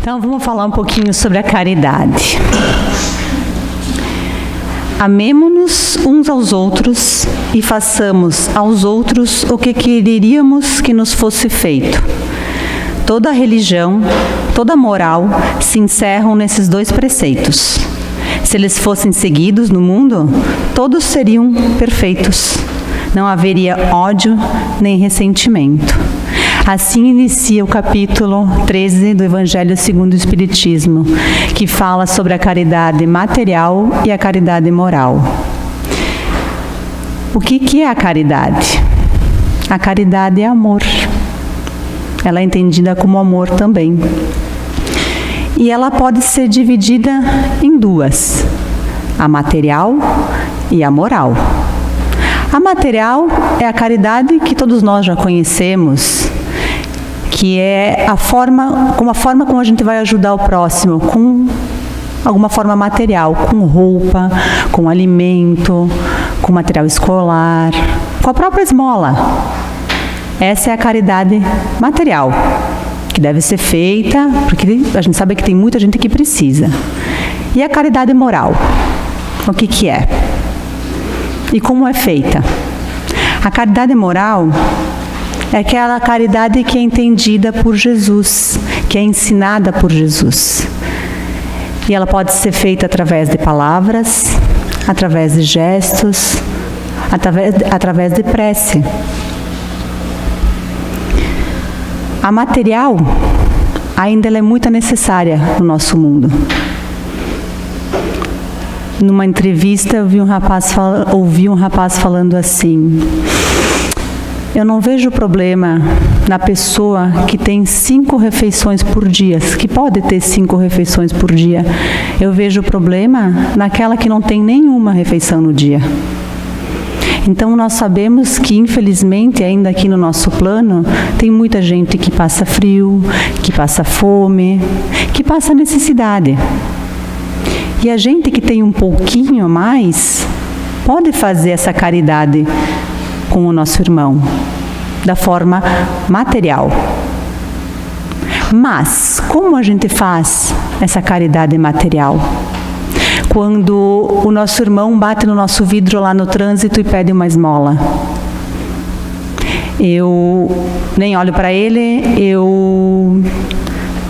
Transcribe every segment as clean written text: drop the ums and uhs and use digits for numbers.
Então vamos falar um pouquinho sobre a caridade. Amemo-nos uns aos outros e façamos aos outros o que quereríamos que nos fosse feito. Toda religião, toda moral se encerram nesses dois preceitos. Se eles fossem seguidos no mundo, todos seriam perfeitos. Não haveria ódio nem ressentimento. Assim inicia o capítulo 13 do Evangelho segundo o Espiritismo, que fala sobre a caridade material e a caridade moral. O que é a caridade? A caridade é amor. Ela é entendida como amor também. E ela pode ser dividida em duas: a material e a moral. A material é a caridade que todos nós já conhecemos, que é a forma como a gente vai ajudar o próximo, com alguma forma material, com roupa, com alimento, com material escolar, com a própria esmola. Essa é a caridade material, que deve ser feita, porque a gente sabe que tem muita gente que precisa. E a caridade moral, o que é? E como é feita? A caridade moral é aquela caridade que é entendida por Jesus, que é ensinada por Jesus. E ela pode ser feita através de palavras, através de gestos, através de prece. A material ainda ela é muito necessária no nosso mundo. Numa entrevista eu ouvi um rapaz falando assim: eu não vejo problema na pessoa que tem 5 refeições por dia, que pode ter 5 refeições por dia. Eu vejo problema naquela que não tem nenhuma refeição no dia. Então nós sabemos que, infelizmente, ainda aqui no nosso plano, tem muita gente que passa frio, que passa fome, que passa necessidade. E a gente que tem um pouquinho a mais, pode fazer essa caridade com o nosso irmão, da forma material. Mas, como a gente faz essa caridade material? Quando o nosso irmão bate no nosso vidro lá no trânsito e pede uma esmola. Eu nem olho para ele, eu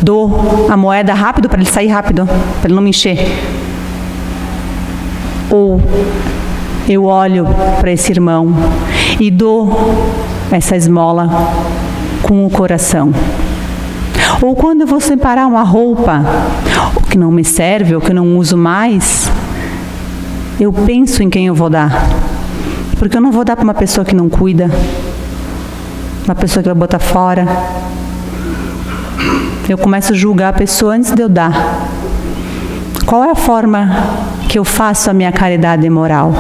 dou a moeda rápido para ele sair rápido, para ele não me encher. Ou eu olho para esse irmão e dou essa esmola com o coração. Ou quando eu vou separar uma roupa que não me serve ou que eu não uso mais, eu penso em quem eu vou dar. Porque eu não vou dar para uma pessoa que não cuida, uma pessoa que vai botar fora. Eu começo a julgar a pessoa antes de eu dar. Qual é a forma que eu faço a minha caridade moral?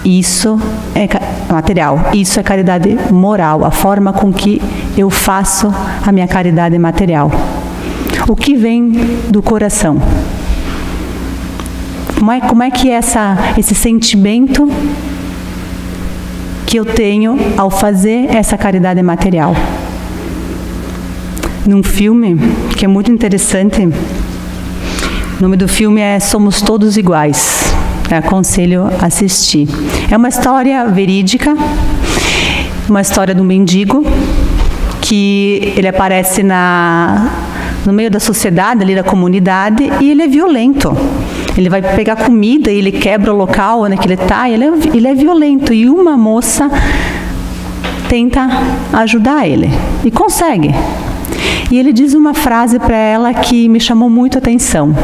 Isso é material, isso é caridade moral, a forma com que eu faço a minha caridade material. O que vem do coração? Como é que é esse sentimento que eu tenho ao fazer essa caridade material? Num filme que é muito interessante, o nome do filme é Somos Todos Iguais. Eu aconselho a assistir. É uma história verídica, uma história de um mendigo que ele aparece no meio da sociedade, ali da comunidade, e ele é violento. Ele vai pegar comida e ele quebra o local onde ele está, ele é violento. E uma moça tenta ajudar ele e consegue. E ele diz uma frase para ela que me chamou muito a atenção.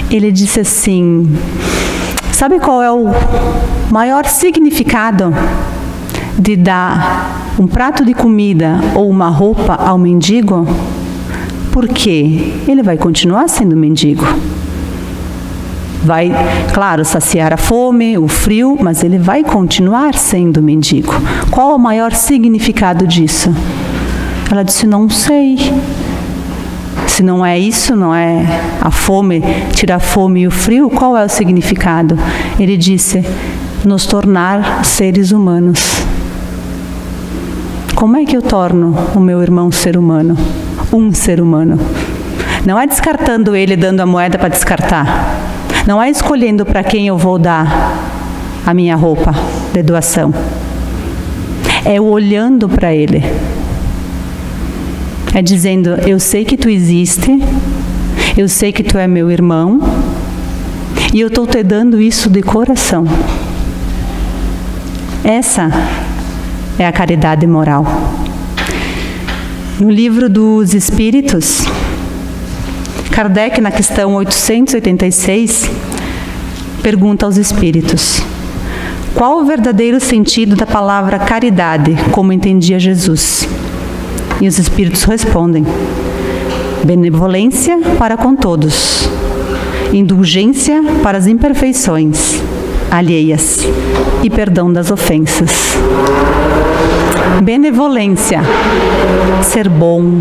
Ele disse assim: sabe qual é o maior significado de dar um prato de comida ou uma roupa ao mendigo? Porque ele vai continuar sendo mendigo. Vai, claro, saciar a fome, o frio, mas ele vai continuar sendo mendigo. Qual é o maior significado disso? Ela disse: não sei. Se não é isso, não é a fome, tirar a fome e o frio, qual é o significado? Ele disse: nos tornar seres humanos. Como é que eu torno o meu irmão ser humano? Um ser humano. Não é descartando ele, dando a moeda para descartar. Não é escolhendo para quem eu vou dar a minha roupa de doação. É olhando para ele. É dizendo, eu sei que tu existe, eu sei que tu é meu irmão, e eu estou te dando isso de coração. Essa é a caridade moral. No livro dos Espíritos, Kardec, na questão 886, pergunta aos Espíritos: qual o verdadeiro sentido da palavra caridade, como entendia Jesus? E os Espíritos respondem: benevolência para com todos, indulgência para as imperfeições alheias e perdão das ofensas. Benevolência, ser bom,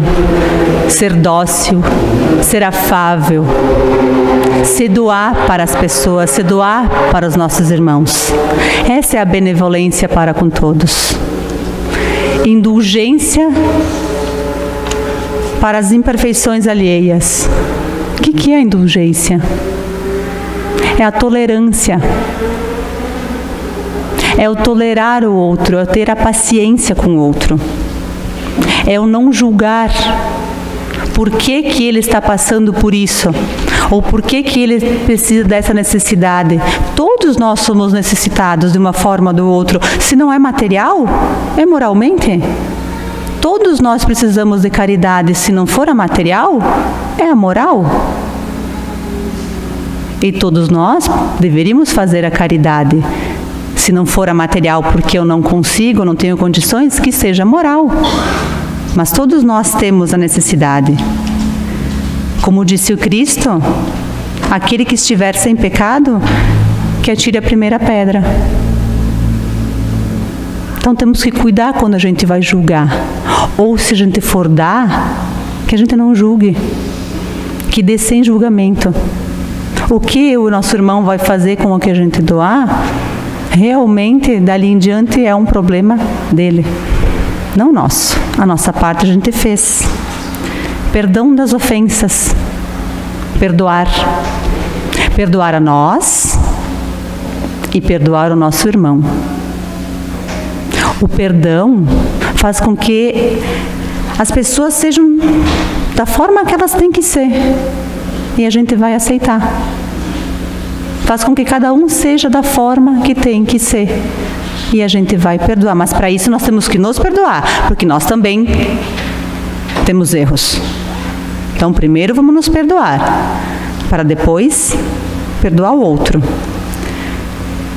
ser dócil, ser afável, se doar para as pessoas, se doar para os nossos irmãos. Essa é a benevolência para com todos. Indulgência para as imperfeições alheias. O que é a indulgência? É a tolerância. É o tolerar o outro, é o ter a paciência com o outro. É o não julgar por que ele está passando por isso, ou por que ele precisa dessa necessidade. Todos nós somos necessitados de uma forma ou do outro. Se não é material, é moralmente. Todos nós precisamos de caridade. Se não for a material, é a moral. E todos nós deveríamos fazer a caridade. Se não for a material porque eu não consigo, não tenho condições, que seja moral. Mas todos nós temos a necessidade. Como disse o Cristo, aquele que estiver sem pecado, que atire a primeira pedra. Então temos que cuidar quando a gente vai julgar. Ou se a gente for dar, que a gente não julgue. Que dê sem julgamento. O que o nosso irmão vai fazer com o que a gente doar, realmente, dali em diante, é um problema dele, não nosso. A nossa parte a gente fez. Perdão das ofensas. Perdoar. Perdoar a nós e perdoar o nosso irmão. O perdão faz com que as pessoas sejam da forma que elas têm que ser. E a gente vai aceitar. Faz com que cada um seja da forma que tem que ser. E a gente vai perdoar. Mas para isso nós temos que nos perdoar. Porque nós também temos erros. Então primeiro vamos nos perdoar. Para depois perdoar o outro.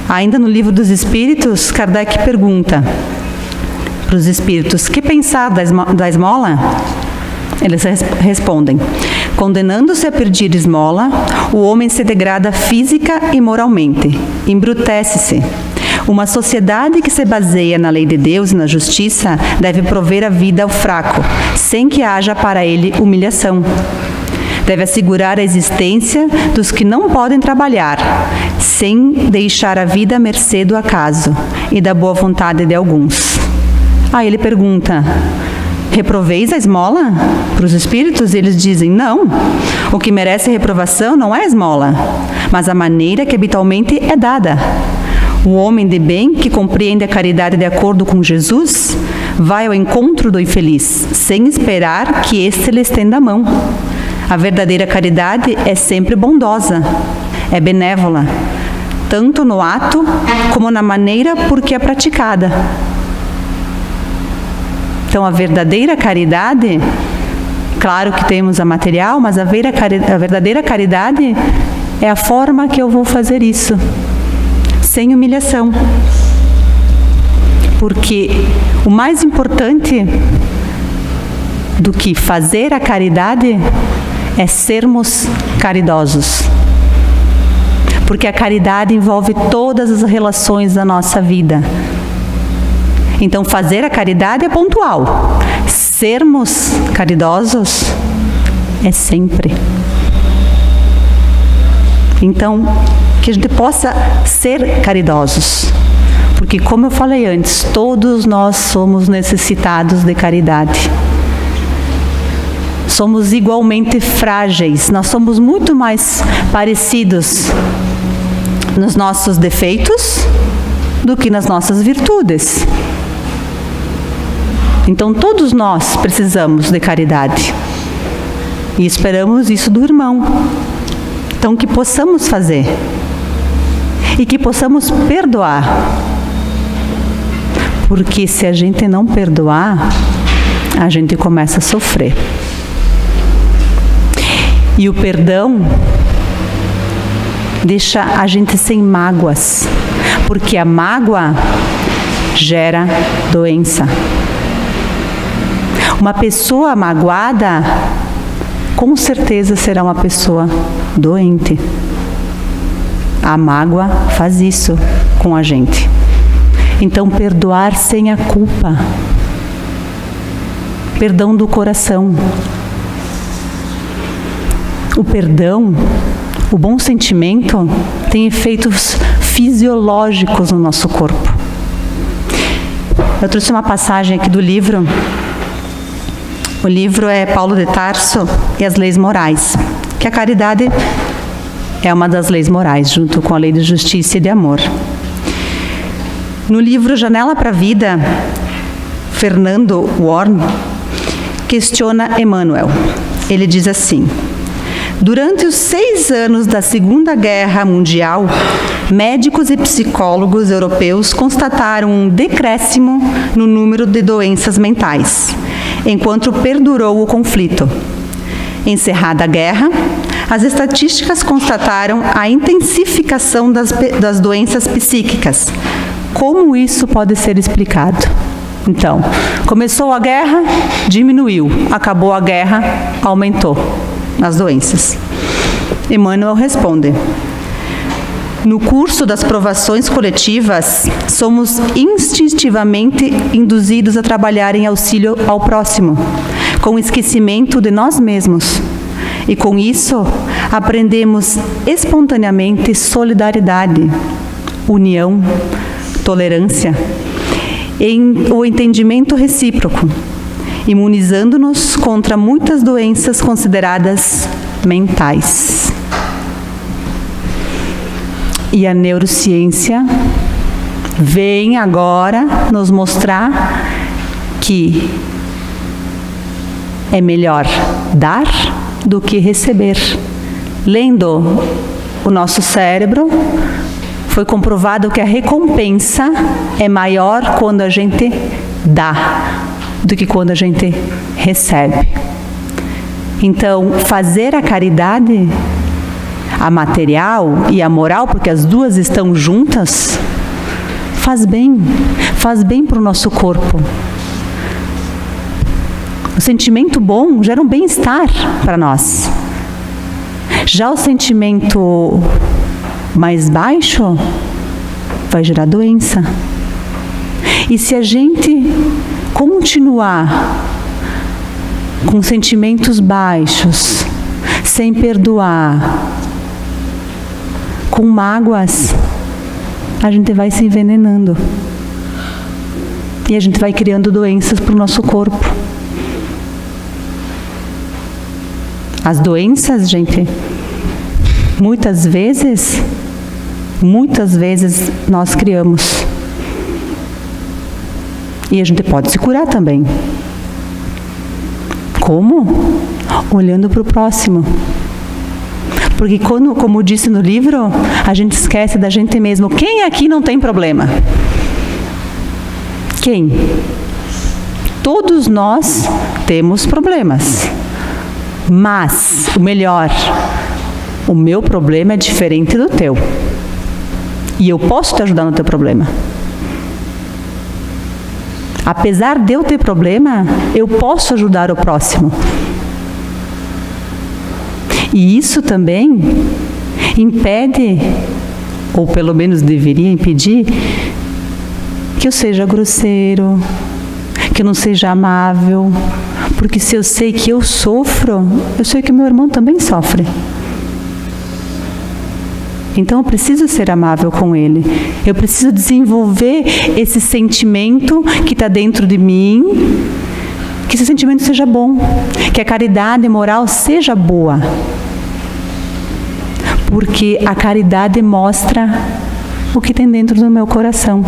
Ainda no livro dos Espíritos, Kardec pergunta para os Espíritos: que pensar da esmola? Eles respondem: condenando-se a pedir esmola, o homem se degrada física e moralmente, embrutece-se. Uma sociedade que se baseia na lei de Deus e na justiça deve prover a vida ao fraco, sem que haja para ele humilhação. Deve assegurar a existência dos que não podem trabalhar, sem deixar a vida à mercê do acaso e da boa vontade de alguns. Aí ele pergunta: reproveis a esmola? Para os espíritos, eles dizem: não. O que merece reprovação não é a esmola, mas a maneira que habitualmente é dada. O homem de bem, que compreende a caridade de acordo com Jesus, vai ao encontro do infeliz, sem esperar que este lhe estenda a mão. A verdadeira caridade é sempre bondosa, é benévola, tanto no ato como na maneira por que é praticada. Então, a verdadeira caridade, claro que temos a material, mas a verdadeira caridade é a forma que eu vou fazer isso, sem humilhação. Porque o mais importante do que fazer a caridade é sermos caridosos. Porque a caridade envolve todas as relações da nossa vida. Então, fazer a caridade é pontual. Sermos caridosos é sempre. Então, que a gente possa ser caridosos. Porque, como eu falei antes, todos nós somos necessitados de caridade. somos igualmente frágeis, nós somos muito mais parecidos nos nossos defeitos do que nas nossas virtudes. Então todos nós precisamos de caridade e esperamos isso do irmão. Então que possamos fazer e que possamos perdoar, porque se a gente não perdoar, a gente começa a sofrer. E o perdão deixa a gente sem mágoas, porque a mágoa gera doença. Uma pessoa magoada, com certeza será uma pessoa doente. A mágoa faz isso com a gente. Então, perdoar sem a culpa. Perdão do coração. O perdão, o bom sentimento, tem efeitos fisiológicos no nosso corpo. Eu trouxe uma passagem aqui do livro. O livro é Paulo de Tarso e as Leis Morais, que a caridade é uma das leis morais, junto com a lei de justiça e de amor. No livro Janela para a Vida, Fernando Warne questiona Emmanuel. Ele diz assim: durante os 6 anos da Segunda Guerra Mundial, médicos e psicólogos europeus constataram um decréscimo no número de doenças mentais, enquanto perdurou o conflito. Encerrada a guerra, as estatísticas constataram a intensificação das doenças psíquicas. Como isso pode ser explicado? Então, começou a guerra, diminuiu. Acabou a guerra, aumentou as doenças. Emmanuel responde: no curso das provações coletivas, somos instintivamente induzidos a trabalhar em auxílio ao próximo, com esquecimento de nós mesmos. E com isso, aprendemos espontaneamente solidariedade, união, tolerância, o entendimento recíproco, imunizando-nos contra muitas doenças consideradas mentais. E a neurociência vem agora nos mostrar que é melhor dar do que receber. Lendo o nosso cérebro, foi comprovado que a recompensa é maior quando a gente dá do que quando a gente recebe. Então, fazer a caridade, a material e a moral, porque as duas estão juntas, faz bem para o nosso corpo. O sentimento bom gera um bem-estar para nós. Já o sentimento mais baixo vai gerar doença. E se a gente continuar com sentimentos baixos, sem perdoar, com mágoas, a gente vai se envenenando. E a gente vai criando doenças para o nosso corpo. As doenças, gente, muitas vezes nós criamos. E a gente pode se curar também. Como? Olhando para o próximo. Porque quando, como disse no livro, a gente esquece da gente mesmo. Quem aqui não tem problema? Quem? Todos nós temos problemas. Mas, o melhor, o meu problema é diferente do teu. E eu posso te ajudar no teu problema. Apesar de eu ter problema, eu posso ajudar o próximo. E isso também impede, ou pelo menos deveria impedir, que eu seja grosseiro, que eu não seja amável. Porque se eu sei que eu sofro, eu sei que meu irmão também sofre. Então eu preciso ser amável com ele. Eu preciso desenvolver esse sentimento que está dentro de mim, Que esse sentimento seja bom, que a caridade moral seja boa. Porque a caridade mostra o que tem dentro do meu coração.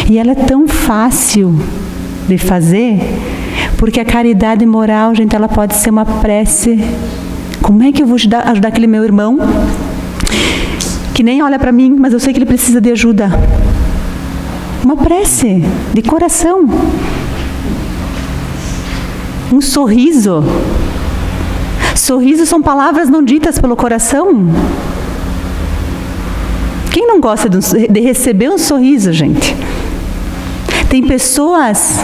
E ela é tão fácil de fazer, porque a caridade moral, gente, ela pode ser uma prece. Como é que eu vou ajudar aquele meu irmão que nem olha para mim, mas eu sei que ele precisa de ajuda? Uma prece de coração. Um sorriso. Sorriso são palavras não ditas pelo coração. Quem não gosta de receber um sorriso, gente? Tem pessoas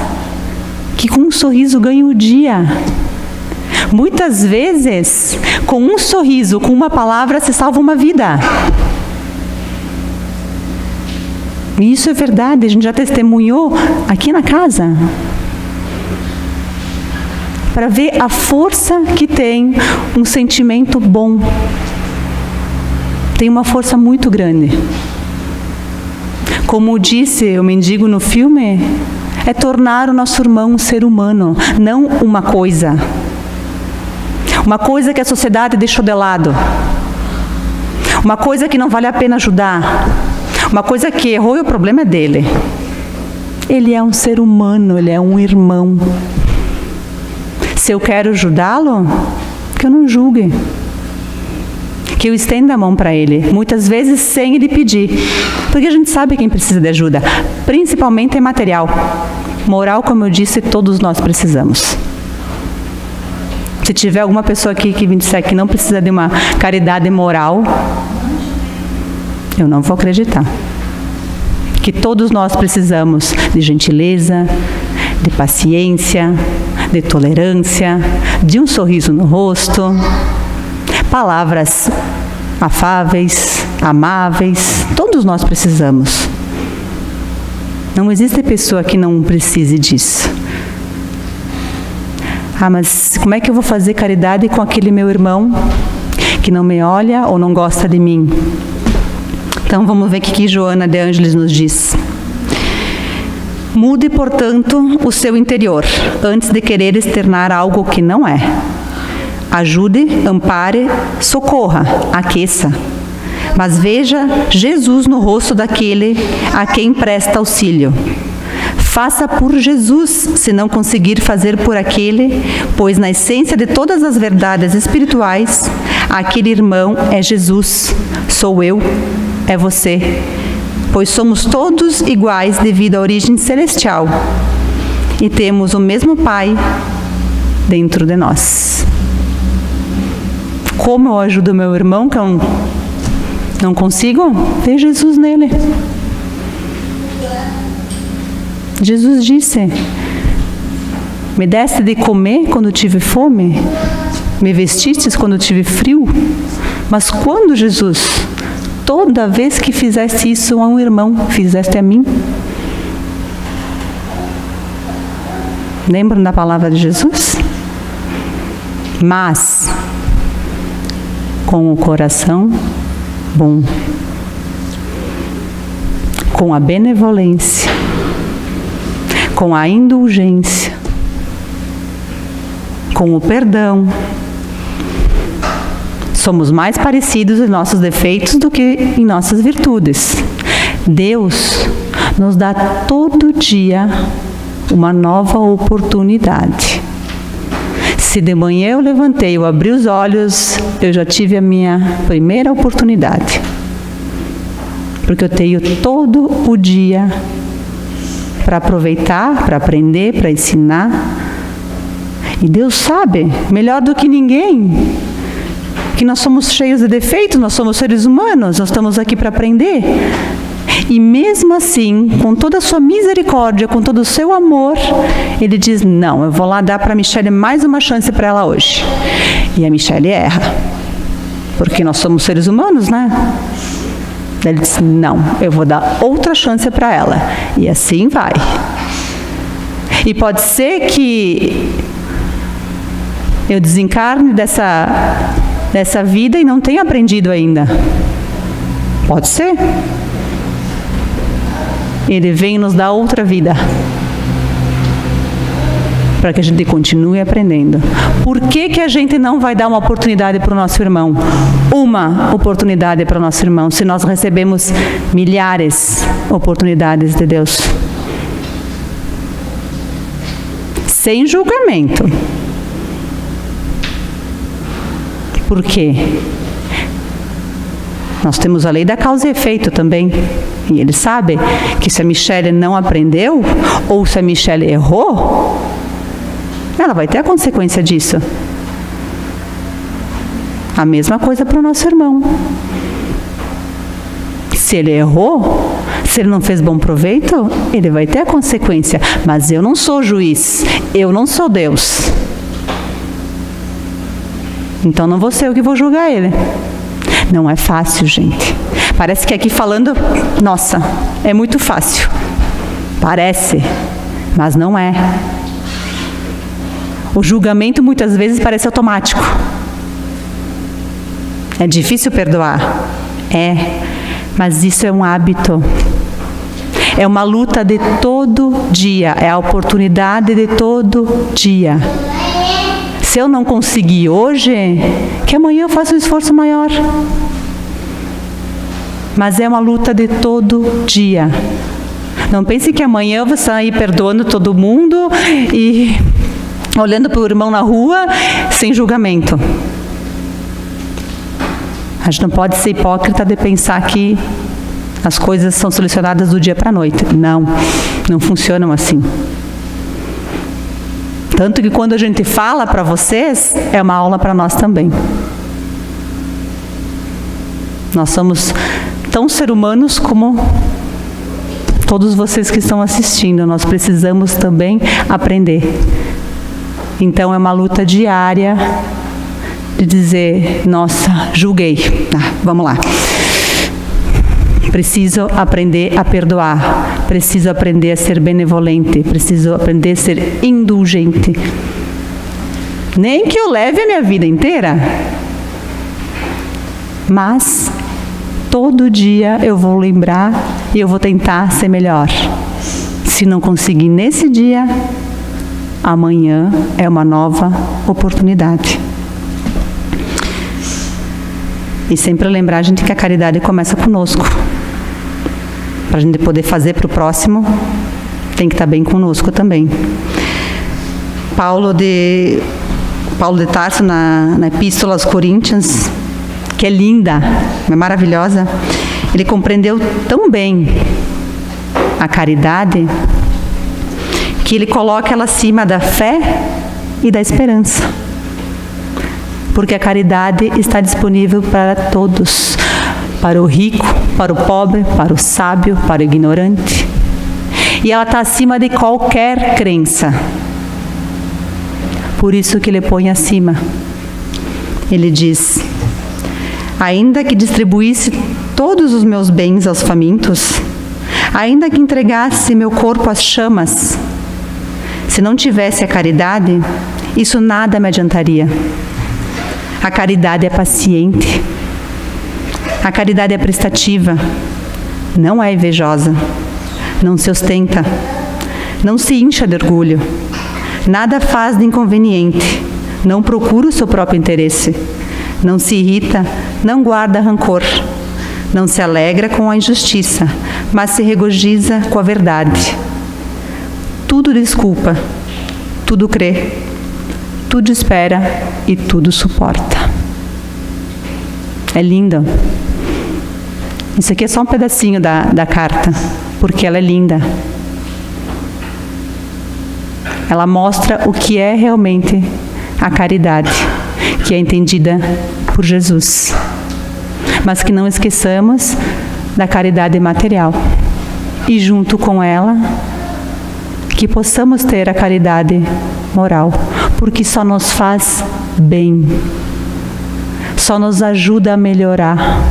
que com um sorriso ganham o dia. Muitas vezes, com um sorriso, com uma palavra, se salva uma vida. E isso é verdade, a gente já testemunhou aqui na casa. Para ver a força que tem um sentimento bom. Tem uma força muito grande. Como disse o mendigo no filme, é tornar o nosso irmão um ser humano, não uma coisa. Uma coisa que a sociedade deixou de lado. Uma coisa que não vale a pena ajudar. Uma coisa que errou e o problema é dele. Ele é um ser humano, ele é um irmão. Se eu quero ajudá-lo, que eu não julgue. Que eu estenda a mão para ele, muitas vezes sem ele pedir. Porque a gente sabe quem precisa de ajuda, principalmente é material. Moral, como eu disse, todos nós precisamos. Se tiver alguma pessoa aqui que me disser que não precisa de uma caridade moral, eu não vou acreditar. Que todos nós precisamos de gentileza, de paciência, de tolerância, de um sorriso no rosto, palavras afáveis, amáveis, todos nós precisamos. Não existe pessoa que não precise disso. Ah, mas como é que eu vou fazer caridade com aquele meu irmão que não me olha ou não gosta de mim? Então vamos ver o que Joana de Ângeles nos diz. Mude, portanto, o seu interior, antes de querer externar algo que não é. Ajude, ampare, socorra, aqueça. Mas veja Jesus no rosto daquele a quem presta auxílio. Faça por Jesus, se não conseguir fazer por aquele, pois na essência de todas as verdades espirituais, aquele irmão é Jesus, sou eu, é você. Pois somos todos iguais devido à origem celestial e temos o mesmo Pai dentro de nós. Como eu ajudo meu irmão que eu não consigo? Ver Jesus nele. Jesus disse: me deste de comer quando tive fome, me vestistes quando tive frio. Mas quando, Jesus? Toda vez que fizeste isso a um irmão, fizeste a mim. Lembram da palavra de Jesus? Mas com o coração bom, com a benevolência, com a indulgência, com o perdão. Somos mais parecidos em nossos defeitos do que em nossas virtudes. Deus nos dá todo dia uma nova oportunidade. Se de manhã eu levantei, eu abri os olhos, eu já tive a minha primeira oportunidade. Porque eu tenho todo o dia para aproveitar, para aprender, para ensinar. E Deus sabe, melhor do que ninguém, que nós somos cheios de defeitos, nós somos seres humanos, nós estamos aqui para aprender. E mesmo assim, com toda a sua misericórdia, com todo o seu amor, Ele diz, não, eu vou lá dar para a Michele mais uma chance para ela hoje. E a Michele erra, porque nós somos seres humanos, né? Ele diz, não, eu vou dar outra chance para ela. E assim vai. E pode ser que eu desencarne dessa vida e não tenha aprendido ainda. Pode ser. Ele vem nos dar outra vida. para que a gente continue aprendendo. Por que a gente não vai dar uma oportunidade para o nosso irmão? Uma oportunidade para o nosso irmão, se nós recebemos milhares de oportunidades de Deus. Sem julgamento. Por quê? Nós temos a lei da causa e efeito também. E ele sabe que se a Michele não aprendeu, ou se a Michele errou, ela vai ter a consequência disso. A mesma coisa para o nosso irmão. Se ele errou, se ele não fez bom proveito, ele vai ter a consequência. Mas eu não sou juiz, eu não sou Deus. Então não vou ser eu que vou julgar ele. Não é fácil, gente. Parece que aqui falando, nossa, é muito fácil. Parece, mas não é. O julgamento muitas vezes parece automático. É difícil perdoar? É, mas isso é um hábito. É uma luta de todo dia, é a oportunidade de todo dia. Se eu não conseguir hoje, que amanhã eu faça um esforço maior. Mas é uma luta de todo dia. Não pense que amanhã eu vou sair perdoando todo mundo e olhando para o irmão na rua sem julgamento. A gente não pode ser hipócrita de pensar que as coisas são solucionadas do dia para a noite. Não, não funcionam assim. Tanto que quando a gente fala para vocês, é uma aula para nós também. Nós somos tão ser humanos como todos vocês que estão assistindo. Nós precisamos também aprender. Então é uma luta diária de dizer, nossa, julguei. Vamos lá. Preciso aprender a perdoar, preciso aprender a ser benevolente, preciso aprender a ser indulgente. Nem que eu leve a minha vida inteira, mas todo dia eu vou lembrar e eu vou tentar ser melhor. Se não conseguir nesse dia, amanhã é uma nova oportunidade. E sempre lembrar, gente, que a caridade começa conosco. Para a gente poder fazer para o próximo, tem que estar bem conosco também. Paulo de Tarso, na Epístola aos Coríntios, que é linda, é maravilhosa, ele compreendeu tão bem a caridade, que ele coloca ela acima da fé e da esperança. Porque a caridade está disponível para todos, para o rico, para o pobre, para o sábio, para o ignorante. E ela está acima de qualquer crença. Por isso que ele põe acima. Ele diz, ainda que distribuísse todos os meus bens aos famintos, ainda que entregasse meu corpo às chamas, se não tivesse a caridade, isso nada me adiantaria. A caridade é paciente. A caridade é prestativa. Não é invejosa. Não se ostenta. Não se incha de orgulho. Nada faz de inconveniente. Não procura o seu próprio interesse. Não se irrita. Não guarda rancor. Não se alegra com a injustiça, mas se regozija com a verdade. Tudo desculpa. Tudo crê. Tudo espera e tudo suporta. É lindo. Isso aqui é só um pedacinho da carta, porque ela é linda. Ela mostra o que é realmente a caridade, que é entendida por Jesus. Mas que não esqueçamos da caridade material. E junto com ela, que possamos ter a caridade moral, porque só nos faz bem, só nos ajuda a melhorar.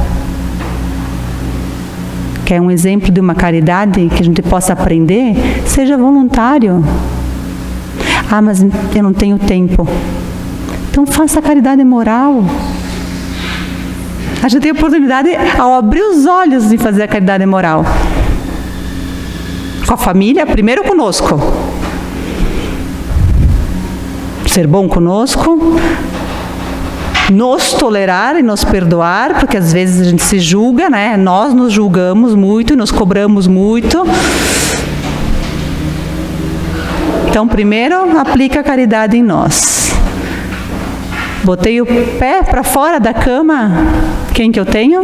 Quer um exemplo de uma caridade que a gente possa aprender? Seja voluntário. Ah, mas eu não tenho tempo. Então faça a caridade moral. A gente tem a oportunidade ao abrir os olhos de fazer a caridade moral. Com a família, primeiro conosco. ser bom conosco, nos tolerar e nos perdoar, porque às vezes a gente se julga, né? Nós nos julgamos muito e nos cobramos muito. Então, primeiro, aplica a caridade em nós. Botei o pé para fora da cama, quem que eu tenho?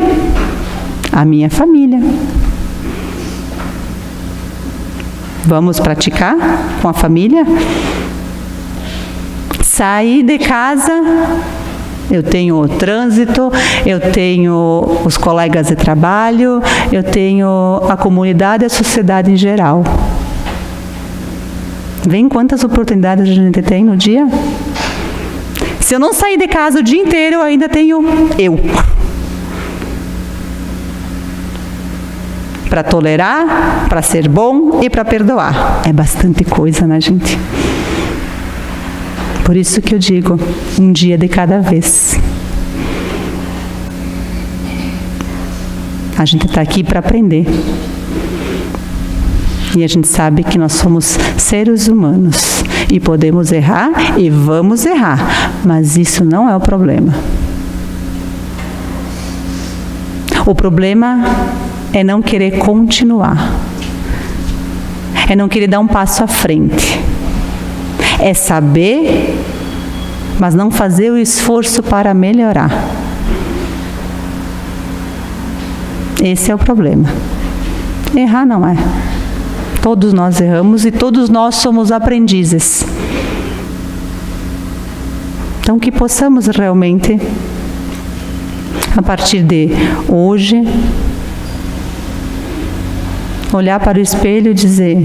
A minha família. Vamos praticar com a família? Sair de casa, eu tenho o trânsito, eu tenho os colegas de trabalho, eu tenho a comunidade e a sociedade em geral. Vem quantas oportunidades a gente tem no dia? Se eu não sair de casa o dia inteiro, eu ainda tenho eu. Para tolerar, para ser bom e para perdoar. É bastante coisa, né, gente? Por isso que eu digo, um dia de cada vez. A gente está aqui para aprender. E a gente sabe que nós somos seres humanos e podemos errar e vamos errar, mas isso não é o problema. O problema é não querer continuar, é não querer dar um passo à frente, é saber, mas não fazer o esforço para melhorar. Esse é o problema. Errar não é. Todos nós erramos e todos nós somos aprendizes. Então, que possamos realmente, a partir de hoje, olhar para o espelho e dizer: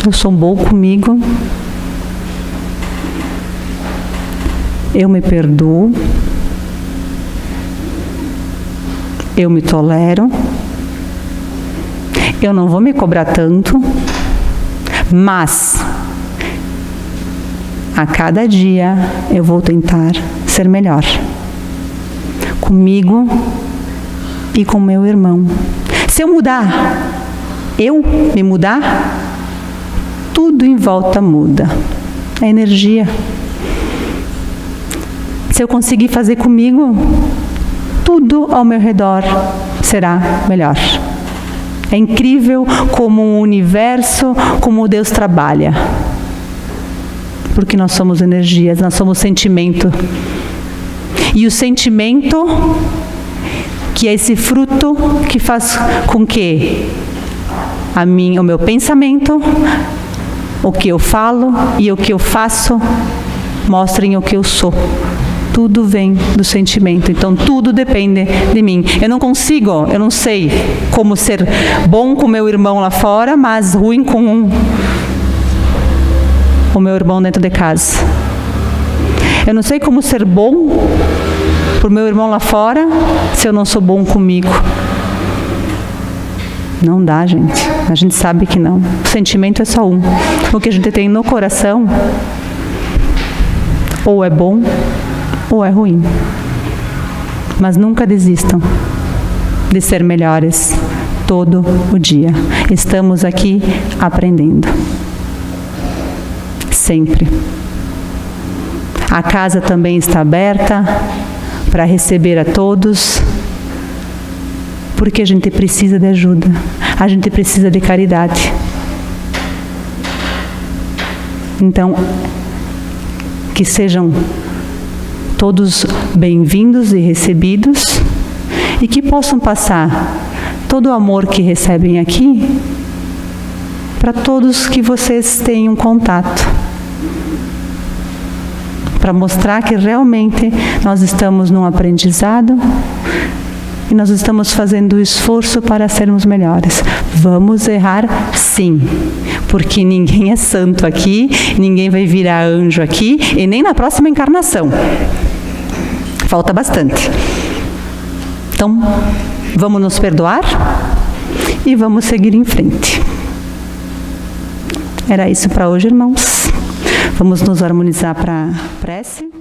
eu sou bom comigo, eu me perdoo, eu me tolero, eu não vou me cobrar tanto, mas a cada dia eu vou tentar ser melhor comigo e com meu irmão. Se eu mudar, eu me mudar, tudo em volta muda. A energia. Se eu conseguir fazer comigo, tudo ao meu redor será melhor. É incrível como o universo, como Deus trabalha. Porque nós somos energias, nós somos sentimento. E o sentimento, que é esse fruto que faz com que o meu pensamento, o que eu falo e o que eu faço, mostrem o que eu sou. Tudo vem do sentimento, então tudo depende de mim. Eu não sei como ser bom com meu irmão lá fora, mas ruim com o meu irmão dentro de casa. Eu não sei como ser bom para o meu irmão lá fora, se eu não sou bom comigo. Não dá, gente. A gente sabe que não. O sentimento é só um. O que a gente tem no coração, ou é bom, ou é ruim. Mas nunca desistam de ser melhores todo o dia. Estamos aqui aprendendo. Sempre. A casa também está aberta para receber a todos, porque a gente precisa de ajuda, a gente precisa de caridade. Então, que sejam todos bem-vindos e recebidos e que possam passar todo o amor que recebem aqui para todos que vocês tenham contato, para mostrar que realmente nós estamos num aprendizado e nós estamos fazendo o esforço para sermos melhores. Vamos errar, sim, porque ninguém é santo aqui, ninguém vai virar anjo aqui e nem na próxima encarnação. Falta bastante. Então, vamos nos perdoar e vamos seguir em frente. Era isso para hoje, irmãos. Vamos nos harmonizar para a prece.